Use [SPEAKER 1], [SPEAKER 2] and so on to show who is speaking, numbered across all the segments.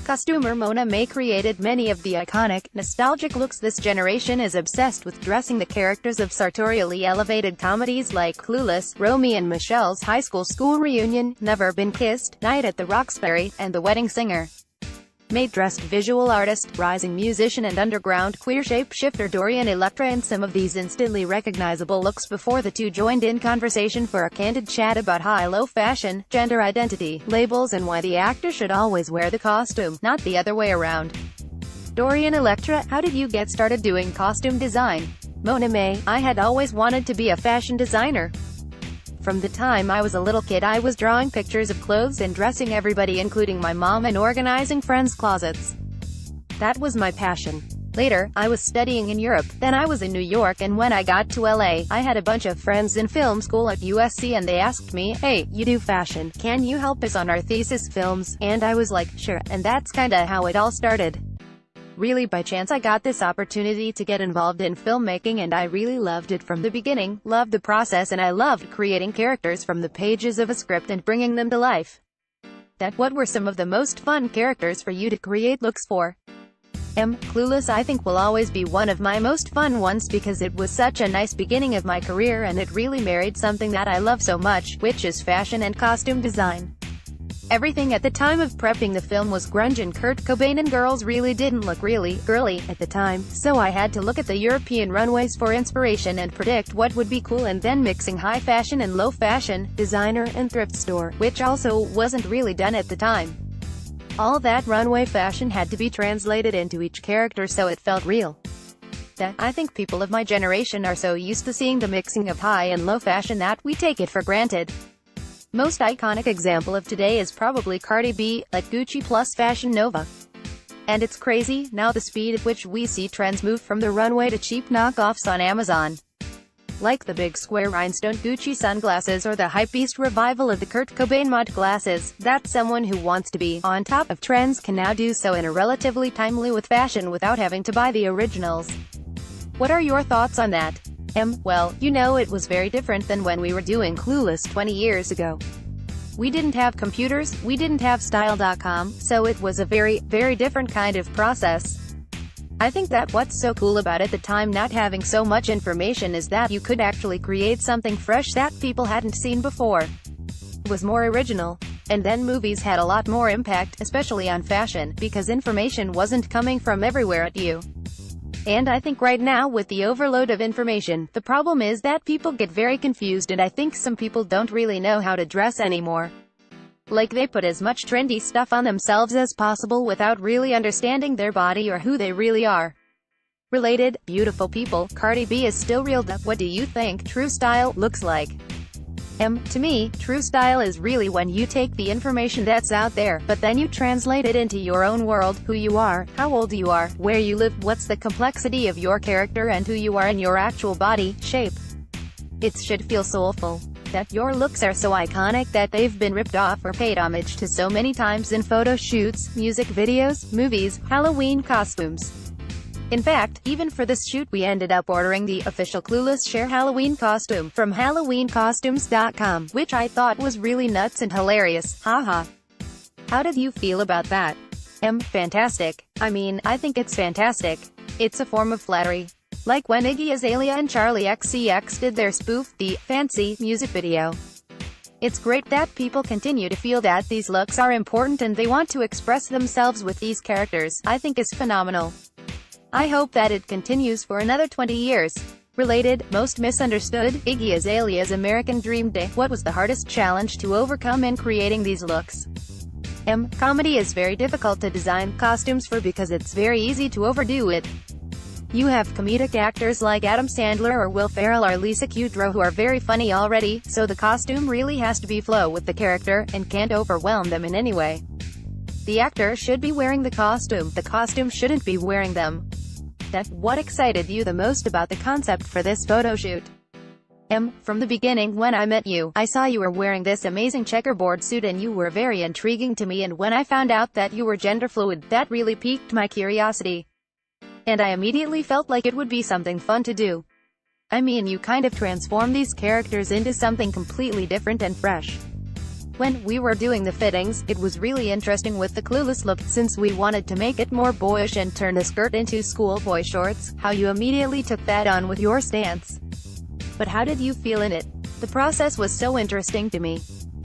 [SPEAKER 1] Costumer Mona May created many of the iconic, nostalgic looks. This generation is obsessed with dressing the characters of sartorially elevated comedies like Clueless, Romy and Michelle's High School Reunion, Never Been Kissed, Night at the Roxbury, and The Wedding Singer. May dressed visual artist, rising musician and underground queer shapeshifter Dorian Electra in some of these instantly recognizable looks before the two joined in conversation for a candid chat about high-low fashion, gender identity, labels and why the actor should always wear the costume, not the other way around. Dorian Electra, how did you get started doing costume design? Mona May, I had always wanted to be a fashion designer. From the time I was a little kid I was drawing pictures of clothes and dressing everybody including my mom and organizing friends' closets. That was my passion. Later, I was studying in Europe, then I was in New York, and when I got to LA, I had a bunch of friends in film school at USC and they asked me, "Hey, you do fashion, can you help us on our thesis films?" And I was like, sure, and that's kinda how it all started. Really by chance I got this opportunity to get involved in filmmaking and I really loved it from the beginning, loved the process and I loved creating characters from the pages of a script and bringing them to life. What were some of the most fun characters for you to create looks for? Clueless I think will always be one of my most fun ones because it was such a nice beginning of my career and it really married something that I love so much, which is fashion and costume design. Everything at the time of prepping the film was grunge and Kurt Cobain and girls really didn't look really girly at the time, so I had to look at the European runways for inspiration and predict what would be cool and then mixing high fashion and low fashion, designer and thrift store, which also wasn't really done at the time. All that runway fashion had to be translated into each character so it felt real. I think people of my generation are so used to seeing the mixing of high and low fashion that we take it for granted. Most iconic example of today is probably Cardi B, at Gucci plus Fashion Nova. And it's crazy, now the speed at which we see trends move from the runway to cheap knockoffs on Amazon. Like the big square rhinestone Gucci sunglasses or the hypebeast revival of the Kurt Cobain mod glasses, that someone who wants to be on top of trends can now do so in a relatively timely with fashion without having to buy the originals. What are your thoughts on that? Well, you know it was very different than when we were doing Clueless 20 years ago. We didn't have computers, we didn't have style.com, so it was a very, very different kind of process. I think that what's so cool about at the time not having so much information is that you could actually create something fresh that people hadn't seen before. It was more original. And then movies had a lot more impact, especially on fashion, because information wasn't coming from everywhere at you. And I think right now with the overload of information, the problem is that people get very confused and I think some people don't really know how to dress anymore. Like they put as much trendy stuff on themselves as possible without really understanding their body or who they really are. Related, beautiful people, Cardi B is still real. What do you think true style looks like? To me, true style is really when you take the information that's out there, but then you translate it into your own world, who you are, how old you are, where you live, what's the complexity of your character and who you are in your actual body, shape. It should feel soulful. That your looks are so iconic that they've been ripped off or paid homage to so many times in photo shoots, music videos, movies, Halloween costumes. In fact, even for this shoot we ended up ordering the official Clueless Cher Halloween costume from HalloweenCostumes.com, which I thought was really nuts and hilarious, haha. How did you feel about that? Fantastic. I mean, I think it's fantastic. It's a form of flattery. Like when Iggy Azalea and Charlie XCX did their spoof, the Fancy music video. It's great that people continue to feel that these looks are important and they want to express themselves with these characters. I think it's phenomenal. I hope that it continues for another 20 years. Related, most misunderstood, Iggy Azalea's American Dream Day. What was the hardest challenge to overcome in creating these looks? Comedy is very difficult to design costumes for because it's very easy to overdo it. You have comedic actors like Adam Sandler or Will Ferrell or Lisa Kudrow who are very funny already, so the costume really has to be flow with the character, and can't overwhelm them in any way. The actor should be wearing the costume shouldn't be wearing them. What excited you the most about the concept for this photo shoot? From the beginning when I met you, I saw you were wearing this amazing checkerboard suit and you were very intriguing to me, and when I found out that you were gender fluid, that really piqued my curiosity. And I immediately felt like it would be something fun to do. I mean, you kind of transform these characters into something completely different and fresh. When we were doing the fittings, it was really interesting with the Clueless look, since we wanted to make it more boyish and turn the skirt into schoolboy shorts, how you immediately took that on with your stance. But how did you feel in it? The process was so interesting to me.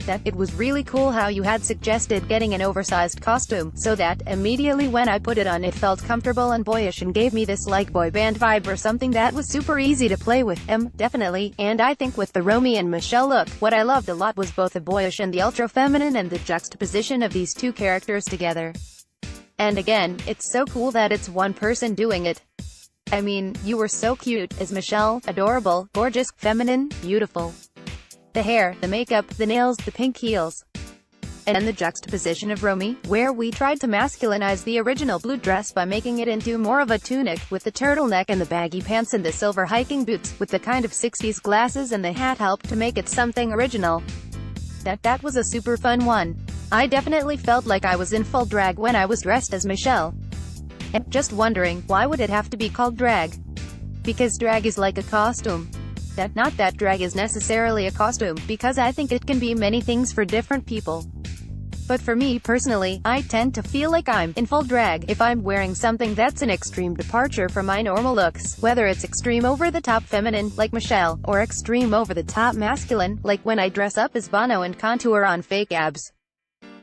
[SPEAKER 1] That it was really cool how you had suggested getting an oversized costume, so that, immediately when I put it on, it felt comfortable and boyish and gave me this like boy band vibe or something that was super easy to play with. Definitely. And I think with the Romy and Michelle look, what I loved a lot was both the boyish and the ultra-feminine, and the juxtaposition of these two characters together. And again, it's so cool that it's one person doing it. I mean, you were so cute as Michelle, adorable, gorgeous, feminine, beautiful. The hair, the makeup, the nails, the pink heels. And the juxtaposition of Romy, where we tried to masculinize the original blue dress by making it into more of a tunic, with the turtleneck and the baggy pants and the silver hiking boots, with the kind of 60s glasses, and the hat helped to make it something original. That was a super fun one. I definitely felt like I was in full drag when I was dressed as Michelle. And just wondering, why would it have to be called drag? Because drag is like a costume. Not that drag is necessarily a costume, because I think it can be many things for different people. But for me personally, I tend to feel like I'm in full drag if I'm wearing something that's an extreme departure from my normal looks, whether it's extreme over-the-top feminine, like Michelle, or extreme over-the-top masculine, like when I dress up as Bono and contour on fake abs.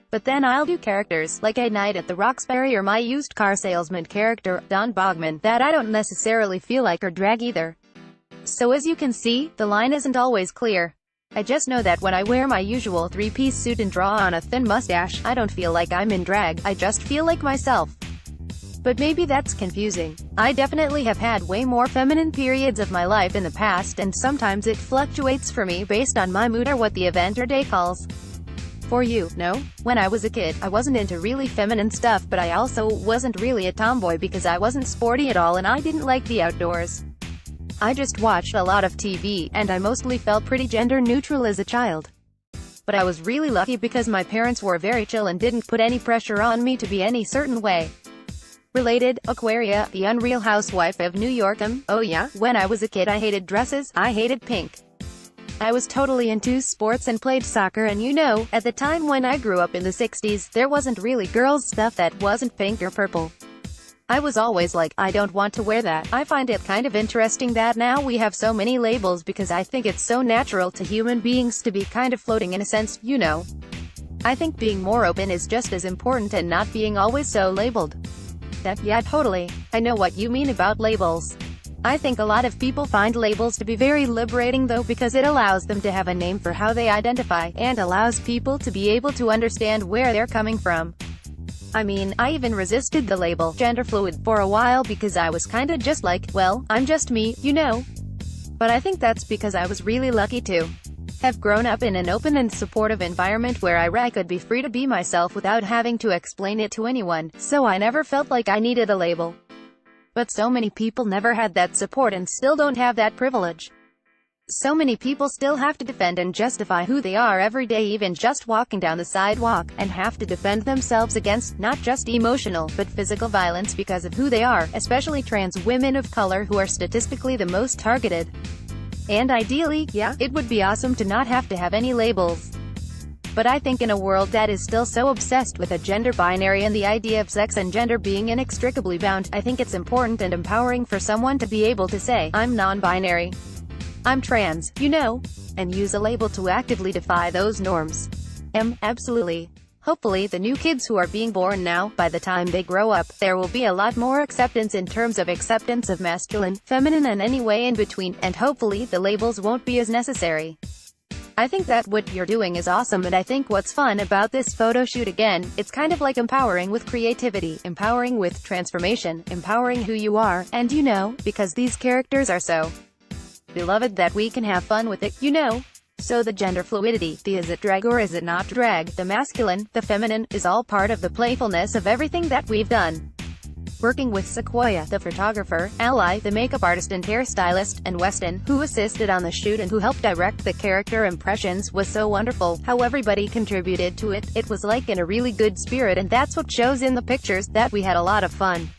[SPEAKER 1] But then I'll do characters, like a night at the Roxbury or my used car salesman character, Don Bogman, that I don't necessarily feel like are drag either. So as you can see, the line isn't always clear. I just know that when I wear my usual three-piece suit and draw on a thin mustache, I don't feel like I'm in drag, I just feel like myself. But maybe that's confusing. I definitely have had way more feminine periods of my life in the past, and sometimes it fluctuates for me based on my mood or what the event or day calls. For you, no? When I was a kid, I wasn't into really feminine stuff, but I also wasn't really a tomboy because I wasn't sporty at all and I didn't like the outdoors. I just watched a lot of TV, and I mostly felt pretty gender neutral as a child. But I was really lucky because my parents were very chill and didn't put any pressure on me to be any certain way. Related, Aquaria, the Unreal Housewife of New York. Oh yeah, when I was a kid I hated dresses, I hated pink. I was totally into sports and played soccer, and you know, at the time when I grew up in the 60s, there wasn't really girls' stuff that wasn't pink or purple. I was always like, I don't want to wear that. I find it kind of interesting that now we have so many labels because I think it's so natural to human beings to be kind of floating in a sense, you know. I think being more open is just as important and not being always so labeled. Yeah, totally. I know what you mean about labels. I think a lot of people find labels to be very liberating though, because it allows them to have a name for how they identify, and allows people to be able to understand where they're coming from. I mean, I even resisted the label gender fluid for a while because I was kinda just like, well, I'm just me, you know. But I think that's because I was really lucky to have grown up in an open and supportive environment where I could be free to be myself without having to explain it to anyone, so I never felt like I needed a label. But so many people never had that support and still don't have that privilege. So many people still have to defend and justify who they are every day, even just walking down the sidewalk, and have to defend themselves against, not just emotional, but physical violence because of who they are, especially trans women of color who are statistically the most targeted. And ideally, yeah, it would be awesome to not have to have any labels. But I think in a world that is still so obsessed with a gender binary and the idea of sex and gender being inextricably bound, I think it's important and empowering for someone to be able to say, I'm non-binary. I'm trans, you know, and use a label to actively defy those norms. Absolutely. Hopefully the new kids who are being born now, by the time they grow up, there will be a lot more acceptance in terms of acceptance of masculine, feminine and any way in between, and hopefully the labels won't be as necessary. I think that what you're doing is awesome, and I think what's fun about this photo shoot, again, it's kind of like empowering with creativity, empowering with transformation, empowering who you are, and you know, because these characters are so beloved that we can have fun with it, you know. So the gender fluidity, the is it drag or is it not drag, the masculine, the feminine, is all part of the playfulness of everything that we've done. Working with Sequoia, the photographer, Ally, the makeup artist and hairstylist, and Weston, who assisted on the shoot and who helped direct the character impressions, was so wonderful. How everybody contributed to it. It was like in a really good spirit, and that's what shows in the pictures, that we had a lot of fun.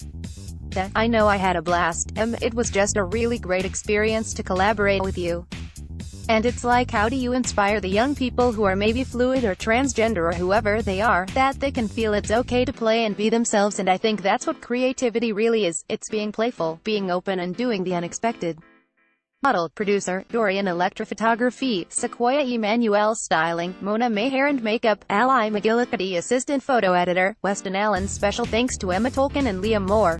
[SPEAKER 1] I know I had a blast. It was just a really great experience to collaborate with you. And it's like, how do you inspire the young people who are maybe fluid or transgender or whoever they are, that they can feel it's okay to play and be themselves? And I think that's what creativity really is. It's being playful, being open, and doing the unexpected. Model, producer, Dorian Electra, photography, Sequoia Emmanuel, styling, Mona May, hair and makeup, Ally McGillicuddy, assistant photo editor, Weston Allen. Special thanks to Emma Tolkien and Liam Moore.